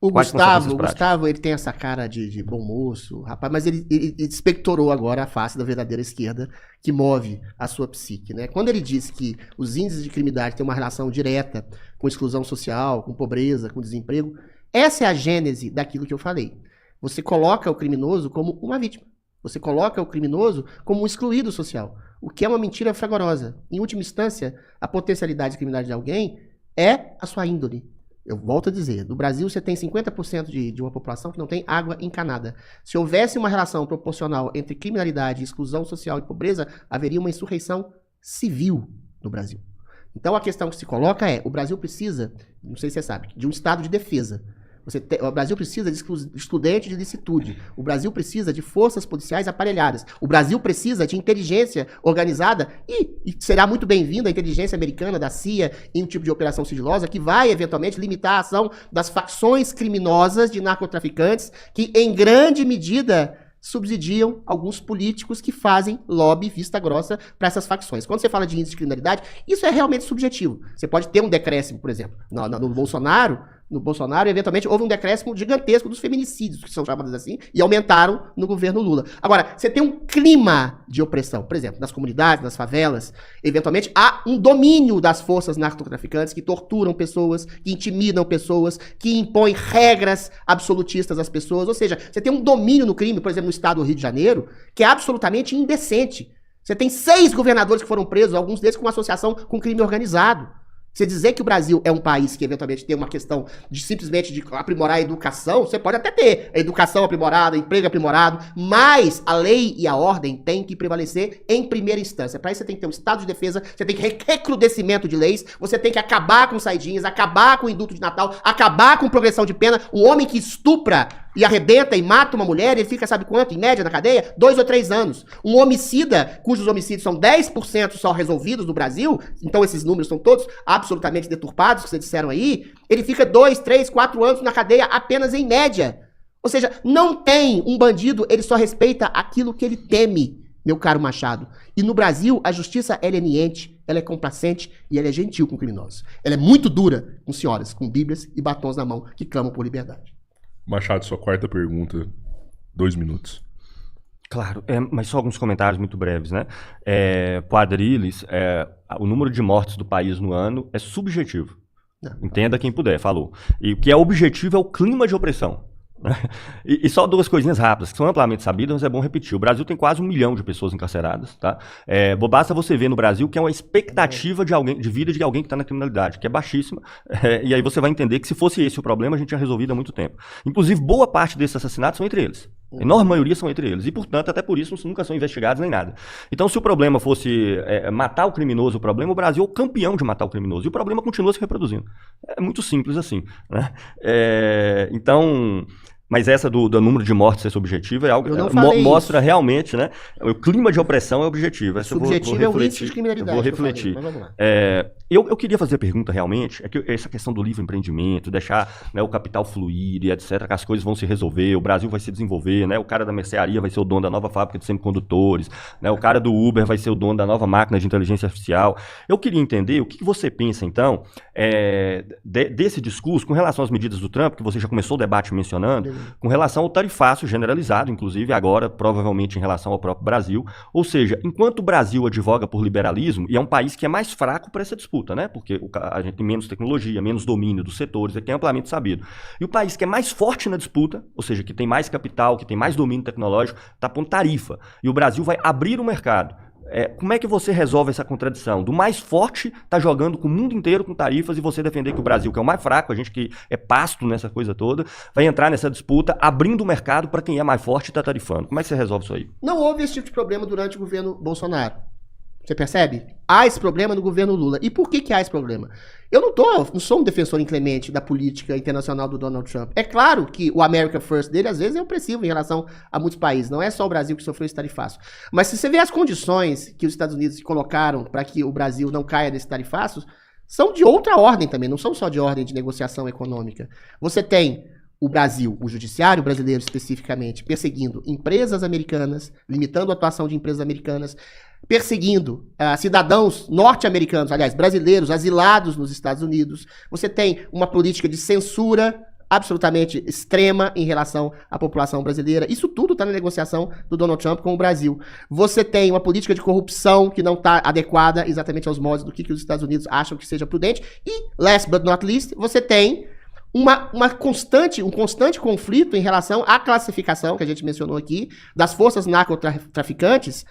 O Quais consequências práticas? Gustavo, ele tem essa cara de bom moço, rapaz, mas ele expectorou agora a face da verdadeira esquerda que move a sua psique, né? Quando ele diz que os índices de criminalidade têm uma relação direta com exclusão social, com pobreza, com desemprego, essa é a gênese daquilo que eu falei. Você coloca o criminoso como uma vítima. Você coloca o criminoso como um excluído social, o que é uma mentira fragorosa. Em última instância, a potencialidade de criminalidade de alguém é a sua índole. Eu volto a dizer, no Brasil você tem 50% de uma população que não tem água encanada. Se houvesse uma relação proporcional entre criminalidade, exclusão social e pobreza, haveria uma insurreição civil no Brasil. Então a questão que se coloca é, o Brasil precisa, não sei se você sabe, de um estado de defesa. O Brasil precisa de estudante de licitude. O Brasil precisa de forças policiais aparelhadas. O Brasil precisa de inteligência organizada e será muito bem-vinda a inteligência americana, da CIA, em um tipo de operação sigilosa que vai, eventualmente, limitar a ação das facções criminosas de narcotraficantes que, em grande medida, subsidiam alguns políticos que fazem lobby vista grossa para essas facções. Quando você fala de índice de criminalidade, isso é realmente subjetivo. Você pode ter um decréscimo, por exemplo, no Bolsonaro, eventualmente, houve um decréscimo gigantesco dos feminicídios, que são chamados assim, e aumentaram no governo Lula. Agora, você tem um clima de opressão, por exemplo, nas comunidades, nas favelas, eventualmente há um domínio das forças narcotraficantes que torturam pessoas, que intimidam pessoas, que impõem regras absolutistas às pessoas, ou seja, você tem um domínio no crime, por exemplo, no estado do Rio de Janeiro, que é absolutamente indecente. Você tem 6 governadores que foram presos, alguns deles com associação com crime organizado. Você dizer que o Brasil é um país que eventualmente tem uma questão de simplesmente de aprimorar a educação, você pode até ter a educação aprimorada, emprego aprimorado, mas a lei e a ordem têm que prevalecer em primeira instância. Para isso você tem que ter um estado de defesa, você tem que recrudescimento de leis, você tem que acabar com saidinhas, acabar com o indulto de Natal, acabar com progressão de pena. Um homem que estupra e arrebenta e mata uma mulher, ele fica, sabe quanto, em média, na cadeia? 2 ou 3 anos. Um homicida, cujos homicídios são 10% só resolvidos no Brasil, então esses números são todos absolutamente deturpados, que vocês disseram aí, ele fica 2, 3, 4 anos na cadeia apenas em média. Ou seja, não tem um bandido, ele só respeita aquilo que ele teme, meu caro Machado. E no Brasil, a justiça, ela é niente, ela é complacente e ela é gentil com criminosos. Ela é muito dura com senhoras, com bíblias e batons na mão, que clamam por liberdade. Machado, sua quarta pergunta, 2 minutos. Claro, mas só alguns comentários muito breves, né? Quadrilles, o número de mortes do país no ano é subjetivo. Não. Entenda quem puder, falou. E o que é objetivo é o clima de opressão. E só 2 coisinhas rápidas, que são amplamente sabidas, mas é bom repetir. O Brasil tem quase 1 milhão de pessoas encarceradas, tá? Basta você ver no Brasil que é uma expectativa de vida de alguém que está na criminalidade, que é baixíssima, e aí você vai entender que se fosse esse o problema, a gente tinha resolvido há muito tempo. Inclusive, boa parte desses assassinatos são entre eles. A enorme maioria são entre eles. E, portanto, até por isso, nunca são investigados nem nada. Então, se o problema fosse matar o criminoso, o Brasil é o campeão de matar o criminoso. E o problema continua se reproduzindo. É muito simples assim, né? Então... Mas essa do número de mortes ser subjetiva é algo que mostra realmente, né? O clima de opressão é objetivo. Subjetivo é o índice de criminalidade. Eu vou refletir. Mas vamos lá. Eu queria fazer a pergunta realmente, que essa questão do livre empreendimento, deixar, né, o capital fluir e etc, que as coisas vão se resolver, o Brasil vai se desenvolver, né? O cara da mercearia vai ser o dono da nova fábrica de semicondutores, né? O cara do Uber vai ser o dono da nova máquina de inteligência artificial. Eu queria entender o que você pensa, então, desse discurso com relação às medidas do Trump, que você já começou o debate mencionando, com relação ao tarifácio generalizado, inclusive agora, provavelmente em relação ao próprio Brasil. Ou seja, enquanto o Brasil advoga por liberalismo, e é um país que é mais fraco para essa disputa, né? Porque a gente tem menos tecnologia, menos domínio dos setores, é amplamente sabido. E o país que é mais forte na disputa, ou seja, que tem mais capital, que tem mais domínio tecnológico, está pondo tarifa. E o Brasil vai abrir o mercado. Como é que você resolve essa contradição? Do mais forte tá jogando com o mundo inteiro com tarifas e você defender que o Brasil, que é o mais fraco, a gente que é pasto nessa coisa toda, vai entrar nessa disputa abrindo o mercado para quem é mais forte e tá tarifando. Como é que você resolve isso aí? Não houve esse tipo de problema durante o governo Bolsonaro. Você percebe? Há esse problema no governo Lula. E por que há esse problema? Eu não sou um defensor inclemente da política internacional do Donald Trump. É claro que o America First dele, às vezes, é opressivo em relação a muitos países. Não é só o Brasil que sofreu esse tarifaço. Mas se você vê as condições que os Estados Unidos colocaram para que o Brasil não caia desse tarifaço, são de outra ordem também, não são só de ordem de negociação econômica. Você tem o Brasil, o judiciário brasileiro especificamente, perseguindo empresas americanas, limitando a atuação de empresas americanas, perseguindo cidadãos norte-americanos, aliás, brasileiros, asilados nos Estados Unidos. Você tem uma política de censura absolutamente extrema em relação à população brasileira. Isso tudo está na negociação do Donald Trump com o Brasil. Você tem uma política de corrupção que não está adequada exatamente aos moldes do que os Estados Unidos acham que seja prudente. E, last but not least, você tem um constante conflito em relação à classificação, que a gente mencionou aqui, das forças narcotraficantes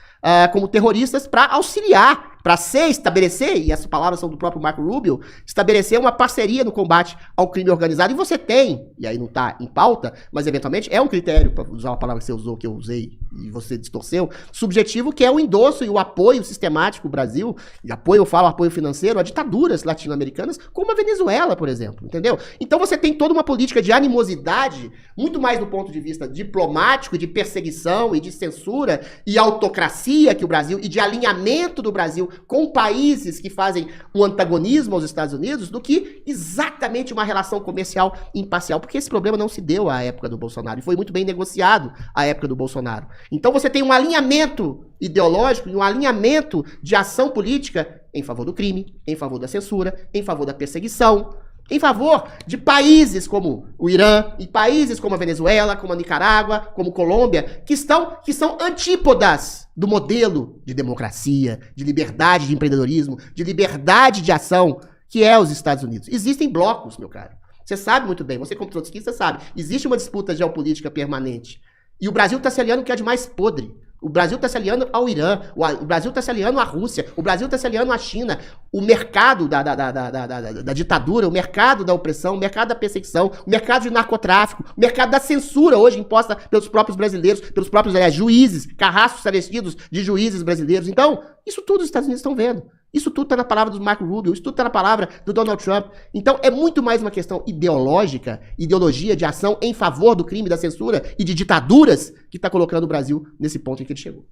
como terroristas para auxiliar, para estabelecer, e essas palavras são do próprio Marco Rubio, estabelecer uma parceria no combate ao crime organizado. E você tem, e aí não está em pauta, mas eventualmente é um critério, para usar uma palavra que você usou, que eu usei e você distorceu, subjetivo, que é o endosso e o apoio sistemático do Brasil, e eu falo apoio financeiro, a ditaduras latino-americanas, como a Venezuela, por exemplo, entendeu? Então você tem toda uma política de animosidade, muito mais do ponto de vista diplomático, de perseguição e de censura e autocracia que o Brasil, e de alinhamento do Brasil com países que fazem um antagonismo aos Estados Unidos, do que exatamente uma relação comercial imparcial, porque esse problema não se deu à época do Bolsonaro, e foi muito bem negociado à época do Bolsonaro. Então você tem um alinhamento ideológico e um alinhamento de ação política em favor do crime, em favor da censura, em favor da perseguição, em favor de países como o Irã, e países como a Venezuela, como a Nicarágua, como Colômbia, que são antípodas do modelo de democracia, de liberdade de empreendedorismo, de liberdade de ação, que é os Estados Unidos. Existem blocos, meu caro. Você sabe muito bem, você como trotskista sabe, existe uma disputa geopolítica permanente. E o Brasil está se aliando o que é de mais podre. O Brasil está se aliando ao Irã, o Brasil está se aliando à Rússia, o Brasil está se aliando à China. O mercado da ditadura, o mercado da opressão, o mercado da perseguição, o mercado de narcotráfico, o mercado da censura hoje imposta pelos próprios brasileiros, pelos próprios juízes, carrascos travestidos de juízes brasileiros. Então, isso tudo os Estados Unidos estão vendo. Isso tudo está na palavra do Marco Rubio, isso tudo está na palavra do Donald Trump. Então é muito mais uma questão ideológica, ideologia de ação em favor do crime, da censura e de ditaduras que está colocando o Brasil nesse ponto em que ele chegou.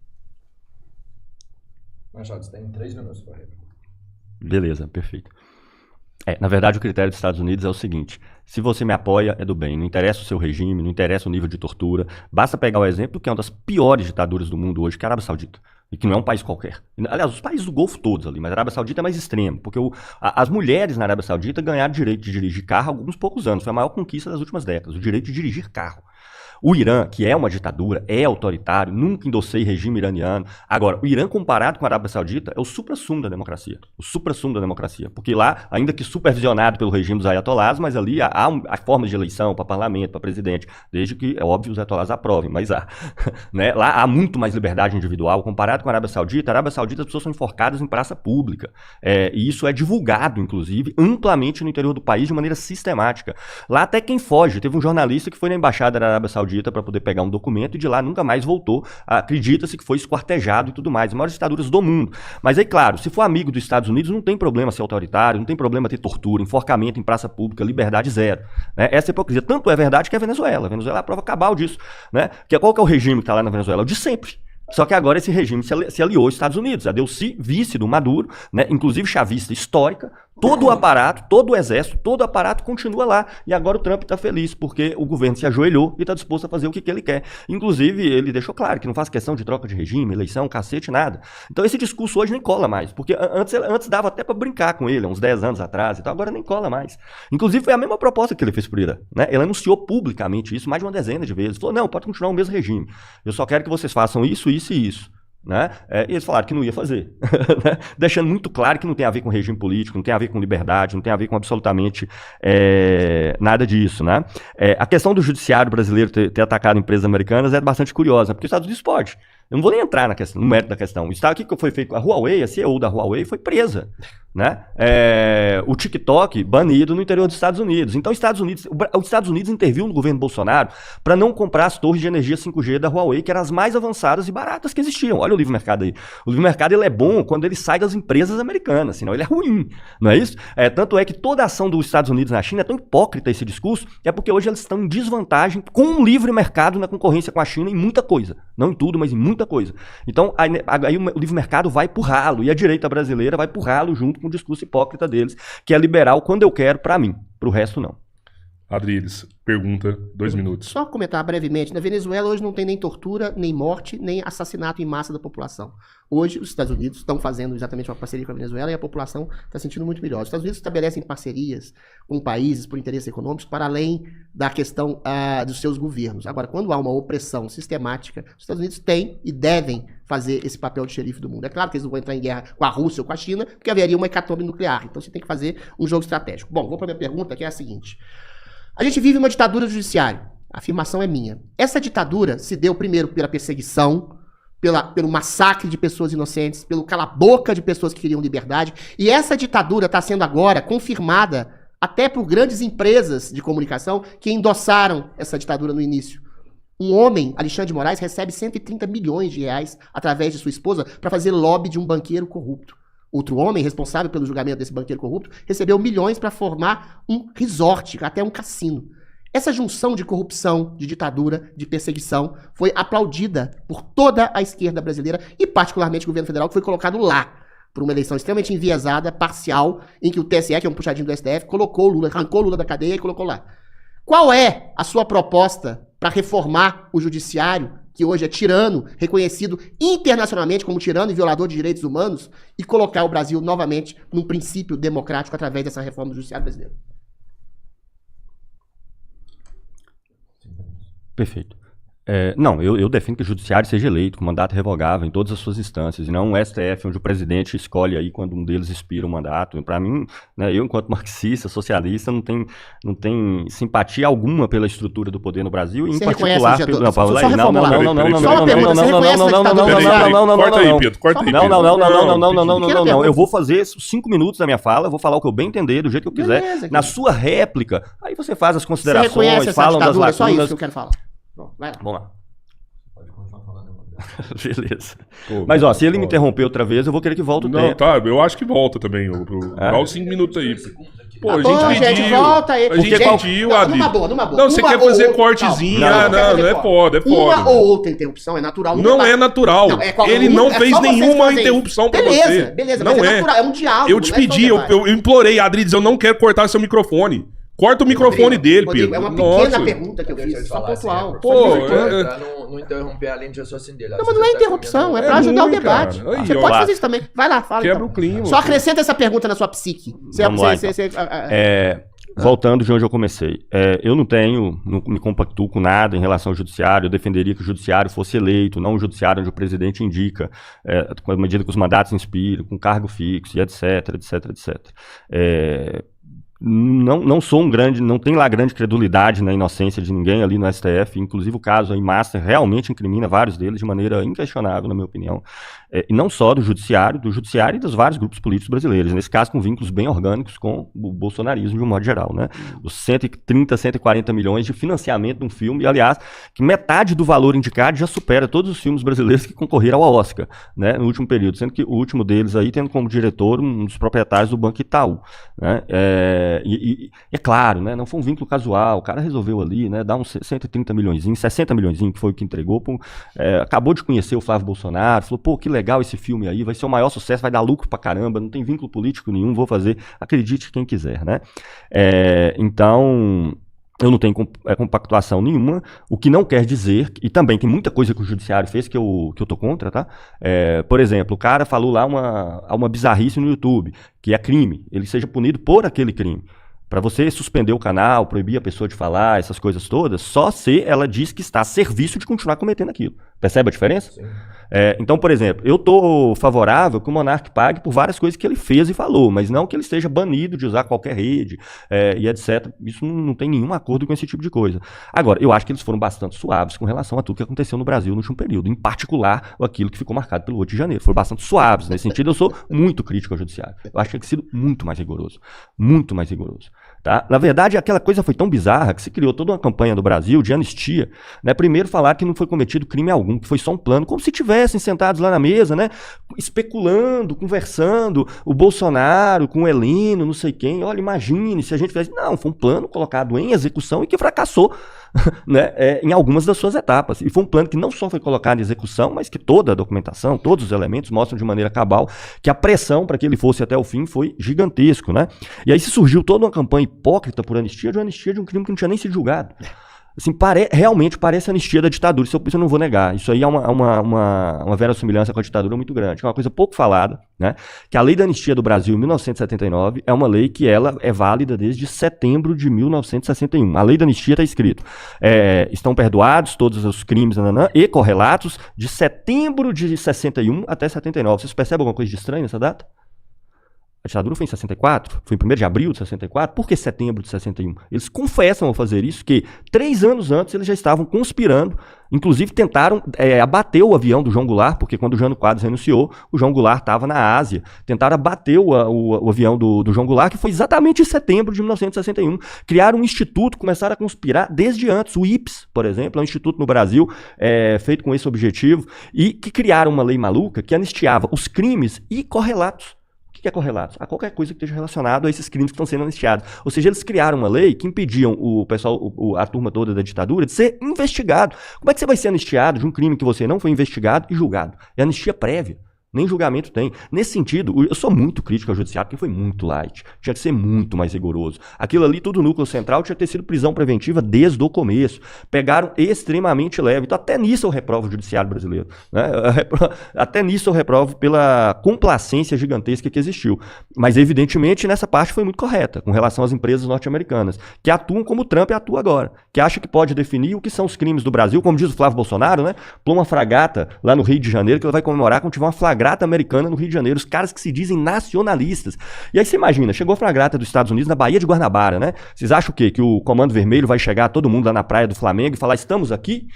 Machado, você tem 3 minutos para réplica. Beleza, perfeito. Na verdade, o critério dos Estados Unidos é o seguinte: se você me apoia, é do bem. Não interessa o seu regime, não interessa o nível de tortura. Basta pegar o exemplo que é uma das piores ditaduras do mundo hoje, que é a Arábia Saudita. E que não é um país qualquer. Aliás, os países do Golfo todos ali, mas a Arábia Saudita é mais extremo, porque as mulheres na Arábia Saudita ganharam o direito de dirigir carro há alguns poucos anos. Foi a maior conquista das últimas décadas, o direito de dirigir carro. O Irã, que é uma ditadura, é autoritário, nunca endossei regime iraniano. Agora, o Irã comparado com a Arábia Saudita é o suprassumo da democracia. O suprassumo da democracia. Porque lá, ainda que supervisionado pelo regime dos ayatolás, mas ali há formas de eleição para parlamento, para presidente, desde que, é óbvio, os ayatolás aprovem, mas há. Né? Lá há muito mais liberdade individual. Comparado com a Arábia Saudita as pessoas são enforcadas em praça pública. E isso é divulgado, inclusive, amplamente no interior do país de maneira sistemática. Lá até quem foge. Teve um jornalista que foi na embaixada da Arábia Saudita para poder pegar um documento e de lá nunca mais voltou. Acredita-se que foi esquartejado e tudo mais. As maiores ditaduras do mundo. Mas aí, claro, se for amigo dos Estados Unidos, não tem problema ser autoritário, não tem problema ter tortura, enforcamento em praça pública, liberdade zero. Né? Essa hipocrisia. Tanto é verdade que é a Venezuela. A Venezuela é a prova cabal disso. Né? Qual que é o regime que está lá na Venezuela? O de sempre. Só que agora esse regime se aliou aos Estados Unidos. A deu-se vice do Maduro, né? Inclusive chavista histórica. Todo o aparato, todo o exército, todo o aparato continua lá. E agora o Trump está feliz, porque o governo se ajoelhou e está disposto a fazer o que ele quer. Inclusive, ele deixou claro que não faz questão de troca de regime, eleição, cacete, nada. Então esse discurso hoje nem cola mais. Porque antes dava até para brincar com ele, uns 10 anos atrás e tal. Agora nem cola mais. Inclusive, foi a mesma proposta que ele fez pro Irã. Né? Ele anunciou publicamente isso mais de uma dezena de vezes. Falou, não, pode continuar o mesmo regime. Eu só quero que vocês façam isso, isso e isso. Né? E eles falaram que não ia fazer, né? Deixando muito claro que não tem a ver com regime político, não tem a ver com liberdade, não tem a ver com absolutamente nada disso. Né? A questão do judiciário brasileiro ter atacado empresas americanas é bastante curiosa, porque os Estados Unidos pode. Eu não vou nem entrar no mérito da questão. O que foi feito? A Huawei, a CEO da Huawei foi presa. Né? O TikTok banido no interior dos Estados Unidos. Então os Estados Unidos interviu no governo Bolsonaro para não comprar as torres de energia 5G da Huawei, que eram as mais avançadas e baratas que existiam. Olha o livre mercado aí. O livre mercado ele é bom quando ele sai das empresas americanas, senão ele é ruim, não é isso? Tanto é que toda a ação dos Estados Unidos na China é tão hipócrita esse discurso, é porque hoje eles estão em desvantagem com o livre mercado na concorrência com a China em muita coisa. Não em tudo, mas em muita coisa. Então aí o livre mercado vai pro ralo, e a direita brasileira vai pro ralo junto com o discurso hipócrita deles, que é liberal quando eu quero, para mim, pro resto não. Adriles, pergunta, 2 minutos. Só comentar brevemente, na Venezuela hoje não tem nem tortura, nem morte, nem assassinato em massa da população. Hoje os Estados Unidos estão fazendo exatamente uma parceria com a Venezuela e a população está sentindo muito melhor. Os Estados Unidos estabelecem parcerias com países por interesses econômicos para além da questão dos seus governos. Agora, quando há uma opressão sistemática, os Estados Unidos têm e devem fazer esse papel de xerife do mundo. É claro que eles não vão entrar em guerra com a Rússia ou com a China, porque haveria uma hecatombe nuclear. Então você tem que fazer um jogo estratégico. Bom, vou para a minha pergunta, que é a seguinte. A gente vive uma ditadura judiciária. A afirmação é minha. Essa ditadura se deu primeiro pela perseguição, pelo massacre de pessoas inocentes, pelo cala-boca de pessoas que queriam liberdade. E essa ditadura está sendo agora confirmada até por grandes empresas de comunicação que endossaram essa ditadura no início. Um homem, Alexandre de Moraes, recebe 130 milhões de reais através de sua esposa para fazer lobby de um banqueiro corrupto. Outro homem, responsável pelo julgamento desse banqueiro corrupto, recebeu milhões para formar um resort, até um cassino. Essa junção de corrupção, de ditadura, de perseguição, foi aplaudida por toda a esquerda brasileira e particularmente o governo federal, que foi colocado lá por uma eleição extremamente enviesada, parcial, em que o TSE, que é um puxadinho do STF, colocou Lula, arrancou Lula da cadeia e colocou lá. Qual é a sua proposta para reformar o judiciário, que hoje é tirano, reconhecido internacionalmente como tirano e violador de direitos humanos, e colocar o Brasil novamente num princípio democrático através dessa reforma do judiciário brasileiro? Perfeito. Não, eu defendo que o judiciário seja eleito com mandato revogável em todas as suas instâncias, e não um STF onde o presidente escolhe aí quando um deles expira o mandato. Para mim, né, eu enquanto marxista, socialista, não tem simpatia alguma pela estrutura do poder no Brasil, e em particular pelo... Não, Paulo, não. Corta aí, Pedro, corta aí. Não, eu vou fazer 5 minutos da minha fala, eu vou falar o que eu bem entender, do jeito que eu quiser. Na sua réplica, aí você faz as considerações, fala das lacunas. É só isso que eu quero falar. Vai lá. Vamos lá. Pode continuar falando. Beleza. Pô, mas, ó, se ele me interromper outra vez, eu vou querer que volte o tempo. Não, tá, eu acho que volta também. Dá os 5 minutos aí. Pô, a gente pediu. Volta aí. A gente pediu, Adri. Numa boa. Não, você quer fazer cortezinho. Não, é foda. Uma ou outra interrupção é natural. Não é natural. Ele não fez nenhuma interrupção pra você. Beleza, mas é natural, é um diálogo. Eu te pedi, eu implorei, Adri, eu não quero cortar seu microfone. Corta o microfone dele, Pedro. É uma pequena pergunta que eu fiz, só pontual. Pô, pra não interromper a linha de raciocínio dele. Não, mas não é interrupção, é pra ajudar o debate. Você pode fazer isso também. Vai lá, fala. Quebra o clima. Só acrescenta essa pergunta na sua psique. Voltando de onde eu comecei. Eu não me compactuo com nada em relação ao judiciário. Eu defenderia que o judiciário fosse eleito, não um judiciário onde o presidente indica, com a medida que os mandatos inspiram, com cargo fixo, e etc. Não sou não tem lá grande credulidade na inocência de ninguém ali no STF, inclusive o caso aí Master realmente incrimina vários deles de maneira inquestionável, na minha opinião, e não só do judiciário e dos vários grupos políticos brasileiros, nesse caso com vínculos bem orgânicos com o bolsonarismo de um modo geral, né? Os 130, 140 milhões de financiamento de um filme, e aliás, que metade do valor indicado já supera todos os filmes brasileiros que concorreram ao Oscar, né, no último período, sendo que o último deles aí tendo como diretor um dos proprietários do Banco Itaú, né? E é claro, né, não foi um vínculo casual, o cara resolveu ali, né, dar uns 130 milhões, 60 milhões, que foi o que entregou, acabou de conhecer o Flávio Bolsonaro, falou, pô, que legal esse filme aí, vai ser o maior sucesso, vai dar lucro pra caramba, não tem vínculo político nenhum, vou fazer, acredite quem quiser, né. Então, eu não tenho compactuação nenhuma, o que não quer dizer, e também tem muita coisa que o judiciário fez que eu tô contra, tá? Por exemplo, o cara falou lá uma bizarrice no YouTube, que é crime, ele seja punido por aquele crime. Para você suspender o canal, proibir a pessoa de falar, essas coisas todas, só se ela diz que está a serviço de continuar cometendo aquilo. Percebe a diferença? Sim. Então, por exemplo, eu estou favorável que o Monark pague por várias coisas que ele fez e falou, mas não que ele esteja banido de usar qualquer rede e etc. Isso não tem nenhum acordo com esse tipo de coisa. Agora, eu acho que eles foram bastante suaves com relação a tudo que aconteceu no Brasil no último período, em particular aquilo que ficou marcado pelo 8 de janeiro. Foram bastante suaves. Nesse sentido, eu sou muito crítico ao judiciário. Eu acho que tinha sido muito mais rigoroso. Muito mais rigoroso. Tá? Na verdade, aquela coisa foi tão bizarra que se criou toda uma campanha do Brasil de anistia, né? Primeiro falar que não foi cometido crime algum, que foi só um plano, como se tivessem sentados lá na mesa, né? Especulando, conversando, o Bolsonaro com o Heleno, não sei quem, olha, imagine se a gente tivesse... Não, foi um plano colocado em execução e que fracassou, né? Em algumas das suas etapas. E foi um plano que não só foi colocado em execução, mas que toda a documentação, todos os elementos mostram de maneira cabal que a pressão para que ele fosse até o fim foi gigantesco, né? E aí se surgiu toda uma campanha hipócrita por anistia de um crime que não tinha nem sido julgado. Assim, realmente parece a anistia da ditadura, isso eu não vou negar. Isso aí é uma verossimilhança com a ditadura muito grande. É uma coisa pouco falada, né? Que a lei da anistia do Brasil, em 1979, é uma lei que ela é válida desde setembro de 1961. A lei da anistia está escrito, estão perdoados todos os crimes e correlatos de setembro de 61 até 79. Vocês percebem alguma coisa de estranho nessa data? A ditadura foi em 64, foi em 1º de abril de 64, por que setembro de 61? Eles confessam ao fazer isso que 3 anos antes eles já estavam conspirando, inclusive tentaram abater o avião do João Goulart, porque quando o Jânio Quadros renunciou, o João Goulart estava na Ásia, tentaram abater o avião do João Goulart, que foi exatamente em setembro de 1961. Criaram um instituto, começaram a conspirar desde antes, o IPS, por exemplo, é um instituto no Brasil feito com esse objetivo, e que criaram uma lei maluca que anistiava os crimes e correlatos. O que é correlato? A qualquer coisa que esteja relacionado a esses crimes que estão sendo anistiados. Ou seja, eles criaram uma lei que impediam o pessoal, a turma toda da ditadura, de ser investigado. Como é que você vai ser anistiado de um crime que você não foi investigado e julgado? É anistia prévia. Nem julgamento tem. Nesse sentido, eu sou muito crítico ao judiciário, porque foi muito light. Tinha que ser muito mais rigoroso. Aquilo ali, tudo núcleo central, tinha que ter sido prisão preventiva desde o começo. Pegaram extremamente leve. Então, até nisso eu reprovo o judiciário brasileiro. Né? Até nisso eu reprovo pela complacência gigantesca que existiu. Mas, evidentemente, nessa parte foi muito correta, com relação às empresas norte-americanas, que atuam como o Trump atua agora, que acha que pode definir o que são os crimes do Brasil, como diz o Flávio Bolsonaro, né? Pluma uma fragata lá no Rio de Janeiro, que ele vai comemorar quando tiver uma fragata americana no Rio de Janeiro, os caras que se dizem nacionalistas. E aí você imagina, chegou a fragata dos Estados Unidos na Baía de Guanabara, né? Vocês acham o quê? Que o Comando Vermelho vai chegar todo mundo lá na praia do Flamengo e falar, estamos aqui?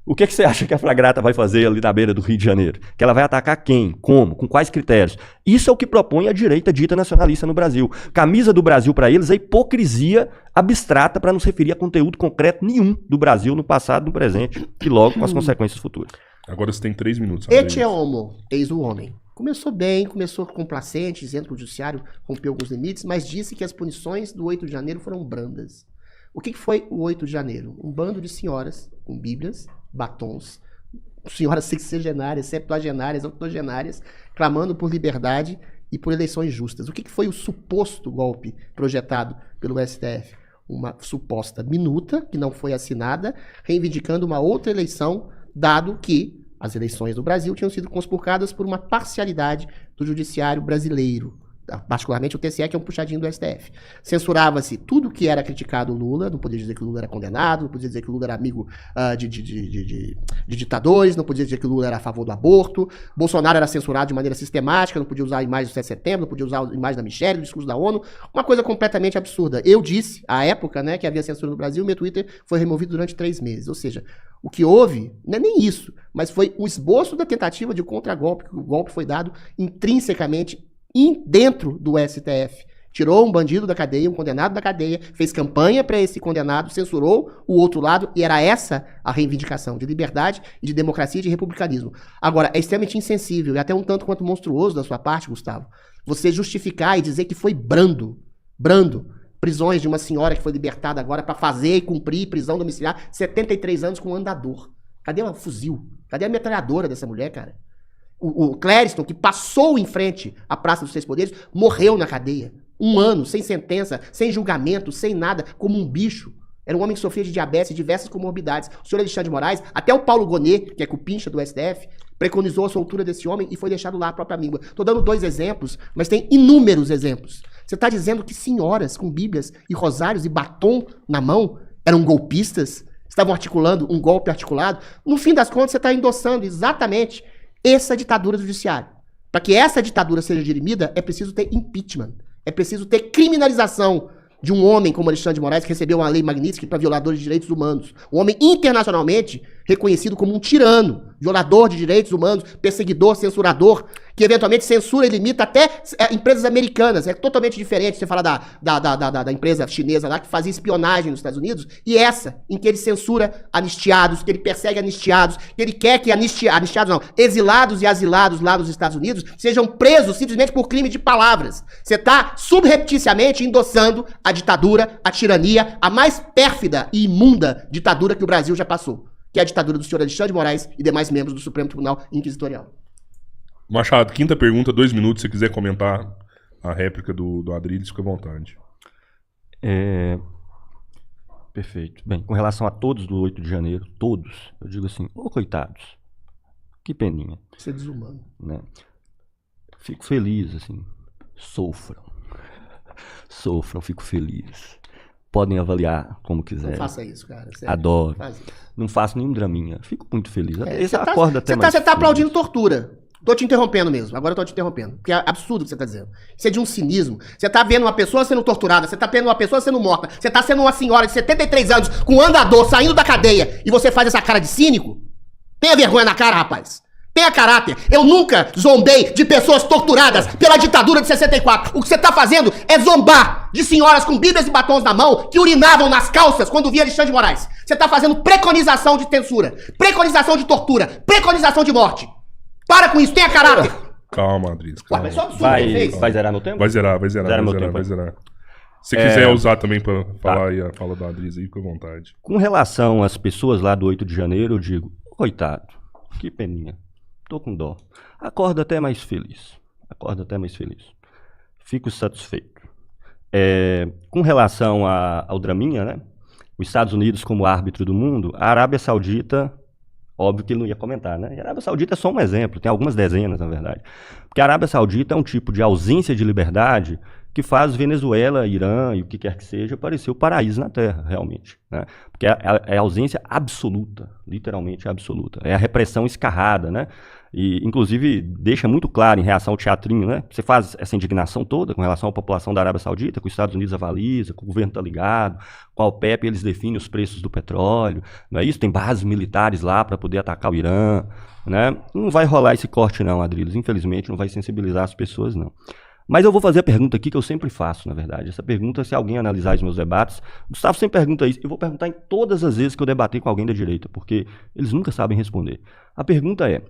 O que você acha que a fragata vai fazer ali na beira do Rio de Janeiro? Que ela vai atacar quem? Como? Com quais critérios? Isso é o que propõe a direita dita nacionalista no Brasil. Camisa do Brasil para eles é hipocrisia abstrata para não se referir a conteúdo concreto nenhum do Brasil no passado, no presente e logo com as consequências futuras. Agora você tem 3 minutos. Et é homo, eis o homem. Começou bem, começou complacente, dizendo que o judiciário rompeu alguns limites, mas disse que as punições do 8 de janeiro foram brandas. O que foi o 8 de janeiro? Um bando de senhoras com bíblias, batons, senhoras sexagenárias, septuagenárias, octogenárias, clamando por liberdade e por eleições justas. O que foi o suposto golpe projetado pelo STF? Uma suposta minuta, que não foi assinada, reivindicando uma outra eleição, dado que as eleições do Brasil tinham sido conspurcadas por uma parcialidade do judiciário brasileiro, particularmente o TSE, que é um puxadinho do STF. Censurava-se tudo que era criticado Lula, não podia dizer que o Lula era condenado, não podia dizer que o Lula era amigo de ditadores, não podia dizer que o Lula era a favor do aborto, Bolsonaro era censurado de maneira sistemática, não podia usar a imagem do 7 de setembro, não podia usar a imagem da Michelle, do discurso da ONU, uma coisa completamente absurda. Eu disse, à época, né, que havia censura no Brasil, meu Twitter foi removido durante 3 meses, ou seja, o que houve, não é nem isso, mas foi o esboço da tentativa de contragolpe, que o golpe foi dado intrinsecamente dentro do STF. Tirou um bandido da cadeia, um condenado da cadeia, fez campanha para esse condenado, censurou o outro lado, e era essa a reivindicação de liberdade e de democracia e de republicanismo. Agora, é extremamente insensível e até um tanto quanto monstruoso da sua parte, Gustavo, você justificar e dizer que foi brando, prisões de uma senhora que foi libertada agora para fazer e cumprir prisão domiciliar, 73 anos com um andador. Cadê o fuzil? Cadê a metralhadora dessa mulher, cara? O Clériston, que passou em frente à Praça dos Três Poderes, morreu na cadeia. 1 ano, sem sentença, sem julgamento, sem nada, como um bicho. Era um homem que sofria de diabetes e diversas comorbidades. O senhor Alexandre de Moraes, até o Paulo Gonet, que é cupincha do STF, preconizou a soltura desse homem e foi deixado lá a própria míngua. Estou dando 2 exemplos, mas tem inúmeros exemplos. Você está dizendo que senhoras com bíblias e rosários e batom na mão eram golpistas? Estavam articulando um golpe articulado? No fim das contas, você está endossando exatamente essa ditadura do judiciário. Para que essa ditadura seja dirimida, é preciso ter impeachment. É preciso ter criminalização de um homem como Alexandre de Moraes, que recebeu uma lei Magnitsky para violadores de direitos humanos. Um homem internacionalmente reconhecido como um tirano, violador de direitos humanos, perseguidor, censurador, que eventualmente censura e limita até empresas americanas. É totalmente diferente você falar da empresa chinesa lá que fazia espionagem nos Estados Unidos, e essa, em que ele censura anistiados, que ele persegue anistiados, que ele quer que exilados e asilados lá nos Estados Unidos sejam presos simplesmente por crime de palavras. Você está subrepticiamente endossando a ditadura, a tirania, a mais pérfida e imunda ditadura que o Brasil já passou, que é a ditadura do senhor Alexandre de Moraes e demais membros do Supremo Tribunal Inquisitorial. Machado, 5ª pergunta, 2 minutos, se você quiser comentar a réplica do Adriles, fica à vontade. Perfeito. Bem, com relação a todos do 8 de janeiro, todos, eu digo assim, ô coitados, que peninha. Isso é desumano. Né? Fico feliz, assim, sofram, fico feliz. Podem avaliar como quiserem. Não faça isso, cara. Sério. Adoro. Faz isso. Não faço nenhum draminha. Fico muito feliz. Você acorda até mais Você tá feliz. aplaudindo tortura. Tô te interrompendo mesmo. Agora eu tô te interrompendo. Porque é absurdo o que você tá dizendo. Isso é de um cinismo. Você tá vendo uma pessoa sendo torturada, você tá vendo uma pessoa sendo morta, você tá sendo uma senhora de 73 anos com um andador saindo da cadeia e você faz essa cara de cínico? Tenha vergonha na cara, rapaz. Tenha caráter. Eu nunca zombei de pessoas torturadas pela ditadura de 64. O que você tá fazendo é zombar de senhoras com bíblias e batons na mão que urinavam nas calças quando via Alexandre de Moraes. Você tá fazendo preconização de censura, preconização de tortura, preconização de morte. Para com isso, tenha caráter. Calma, Adriles. Calma. Mas só absurdo que ele fez. Vai zerar meu tempo? Vai zerar. Tempo. Se quiser usar também pra falar aí a fala da Adriles aí, fica à vontade. Com relação às pessoas lá do 8 de janeiro, eu digo, coitado, que peninha. Tô com dó. Acorda até mais feliz. Fico satisfeito. Com relação ao draminha, né? Os Estados Unidos como árbitro do mundo, a Arábia Saudita, óbvio que ele não ia comentar, né? E a Arábia Saudita é só um exemplo, tem algumas dezenas, na verdade. Porque a Arábia Saudita é um tipo de ausência de liberdade que faz Venezuela, Irã e o que quer que seja parecer o paraíso na Terra, realmente. Né? Porque é a ausência absoluta, literalmente absoluta. É a repressão escarrada, né? E, inclusive, deixa muito claro em reação ao teatrinho, né? Você faz essa indignação toda com relação à população da Arábia Saudita, que os Estados Unidos avaliza, que o governo está ligado, com a OPEP eles definem os preços do petróleo, não é isso? Tem bases militares lá para poder atacar o Irã, né? Não vai rolar esse corte não, Adriles, infelizmente, não vai sensibilizar as pessoas não. Mas eu vou fazer a pergunta aqui que eu sempre faço, na verdade. Essa pergunta, se alguém analisar os meus debates, Gustavo sempre pergunta isso. Eu vou perguntar em todas as vezes que eu debater com alguém da direita, porque eles nunca sabem responder. A pergunta é,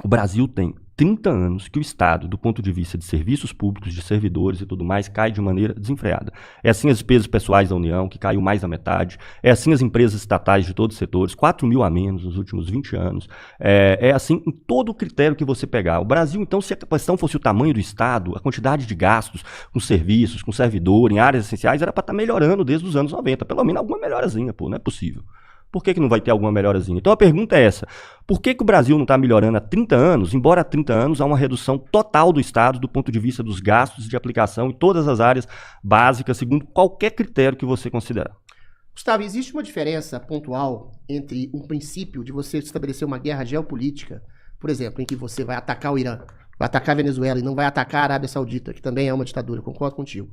o Brasil tem 30 anos que o Estado, do ponto de vista de serviços públicos, de servidores e tudo mais, cai de maneira desenfreada. É assim as despesas pessoais da União, que caiu mais da metade. É assim as empresas estatais de todos os setores, 4 mil a menos nos últimos 20 anos. É assim em todo o critério que você pegar. O Brasil, então, se a questão fosse o tamanho do Estado, a quantidade de gastos com serviços, com servidor, em áreas essenciais, era para estar melhorando desde os anos 90. Pelo menos alguma melhorazinha, pô, não é possível. Por que não vai ter alguma melhorazinha? Então a pergunta é essa. Por que o Brasil não está melhorando há 30 anos, embora há 30 anos há uma redução total do Estado do ponto de vista dos gastos de aplicação em todas as áreas básicas, segundo qualquer critério que você considerar? Gustavo, existe uma diferença pontual entre um princípio de você estabelecer uma guerra geopolítica, por exemplo, em que você vai atacar o Irã, vai atacar a Venezuela e não vai atacar a Arábia Saudita, que também é uma ditadura, concordo contigo.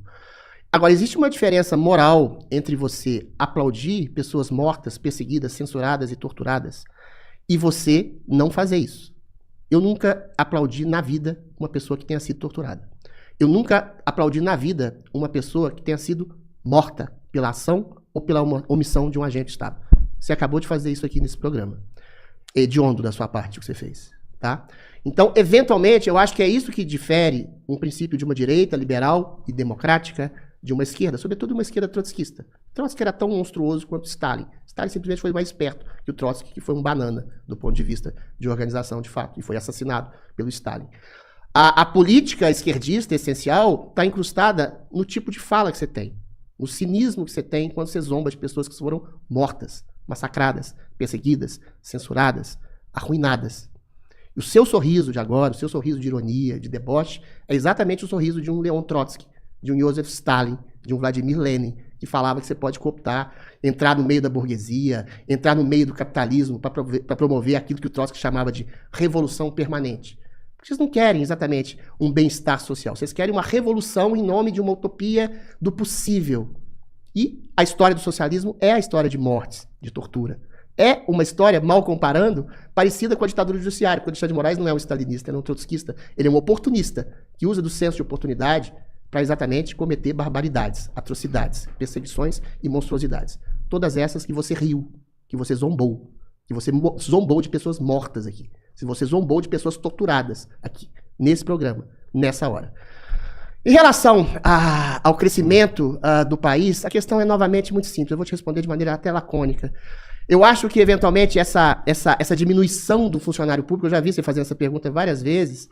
Agora, existe uma diferença moral entre você aplaudir pessoas mortas, perseguidas, censuradas e torturadas e você não fazer isso. Eu nunca aplaudi na vida uma pessoa que tenha sido torturada. Eu nunca aplaudi na vida uma pessoa que tenha sido morta pela ação ou pela omissão de um agente de Estado. Você acabou de fazer isso aqui nesse programa. Hediondo da sua parte o que você fez, tá? Então, eventualmente, eu acho que é isso que difere um princípio de uma direita liberal e democrática de uma esquerda, sobretudo uma esquerda trotskista. Trotsky era tão monstruoso quanto Stalin. Stalin simplesmente foi mais esperto que o Trotsky, que foi um banana do ponto de vista de organização, de fato, e foi assassinado pelo Stalin. A política esquerdista essencial está incrustada no tipo de fala que você tem, no cinismo que você tem quando você zomba de pessoas que foram mortas, massacradas, perseguidas, censuradas, arruinadas. E o seu sorriso de agora, o seu sorriso de ironia, de deboche, é exatamente o sorriso de um Leon Trotsky, de um Joseph Stalin, de um Vladimir Lenin, que falava que você pode cooptar, entrar no meio da burguesia, entrar no meio do capitalismo para promover aquilo que o Trotsky chamava de revolução permanente. Porque vocês não querem exatamente um bem-estar social, vocês querem uma revolução em nome de uma utopia do possível. E a história do socialismo é a história de mortes, de tortura. É uma história, mal comparando, parecida com a ditadura judiciária, porque o Alexandre de Moraes não é um stalinista, ele é um trotskista, ele é um oportunista, que usa do senso de oportunidade para exatamente cometer barbaridades, atrocidades, perseguições e monstruosidades. Todas essas que você riu, que você zombou de pessoas mortas aqui, se você zombou de pessoas torturadas aqui, nesse programa, nessa hora. Em relação ao crescimento do país, a questão é novamente muito simples, eu vou te responder de maneira até lacônica. Eu acho que, eventualmente, essa diminuição do funcionário público, eu já vi você fazendo essa pergunta várias vezes,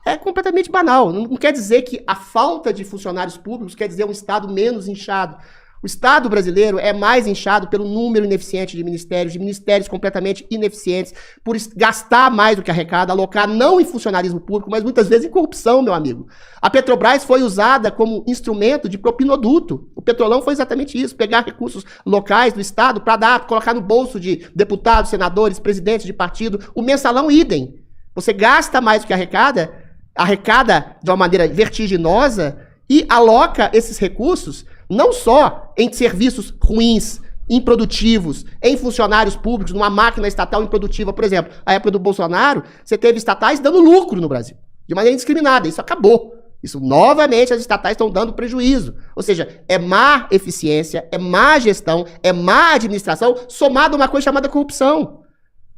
é completamente banal. Não quer dizer que a falta de funcionários públicos quer dizer um Estado menos inchado. O Estado brasileiro é mais inchado pelo número ineficiente de ministérios completamente ineficientes, por gastar mais do que arrecada, alocar não em funcionalismo público, mas muitas vezes em corrupção, meu amigo. A Petrobras foi usada como instrumento de propinoduto. O Petrolão foi exatamente isso, pegar recursos locais do Estado para colocar no bolso de deputados, senadores, presidentes de partido. O mensalão idem. Você gasta mais do que arrecada de uma maneira vertiginosa e aloca esses recursos não só em serviços ruins, improdutivos, em funcionários públicos, numa máquina estatal improdutiva. Por exemplo, na época do Bolsonaro, você teve estatais dando lucro no Brasil, de maneira indiscriminada. Isso acabou. Isso, novamente, as estatais estão dando prejuízo. Ou seja, é má eficiência, é má gestão, é má administração, somado a uma coisa chamada corrupção.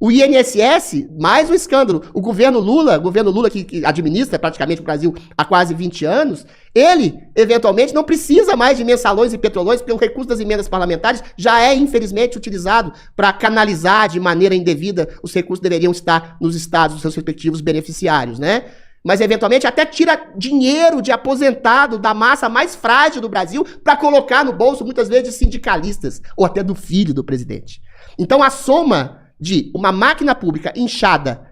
O INSS, mais um escândalo. O governo Lula que administra praticamente o Brasil há quase 20 anos, ele, eventualmente, não precisa mais de mensalões e petrolões, porque o recurso das emendas parlamentares já é, infelizmente, utilizado para canalizar de maneira indevida os recursos que deveriam estar nos estados, dos seus respectivos beneficiários, né? Mas, eventualmente, até tira dinheiro de aposentado da massa mais frágil do Brasil para colocar no bolso, muitas vezes, de sindicalistas, ou até do filho do presidente. Então, a soma de uma máquina pública inchada,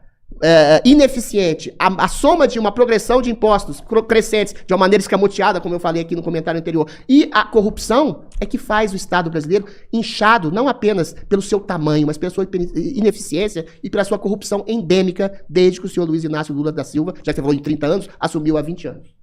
ineficiente, a soma de uma progressão de impostos crescentes de uma maneira escamoteada, como eu falei aqui no comentário anterior, e a corrupção é que faz o Estado brasileiro inchado não apenas pelo seu tamanho, mas pela sua ineficiência e pela sua corrupção endêmica desde que o senhor Luiz Inácio Lula da Silva, já que você falou em 30 anos, assumiu há 20 anos.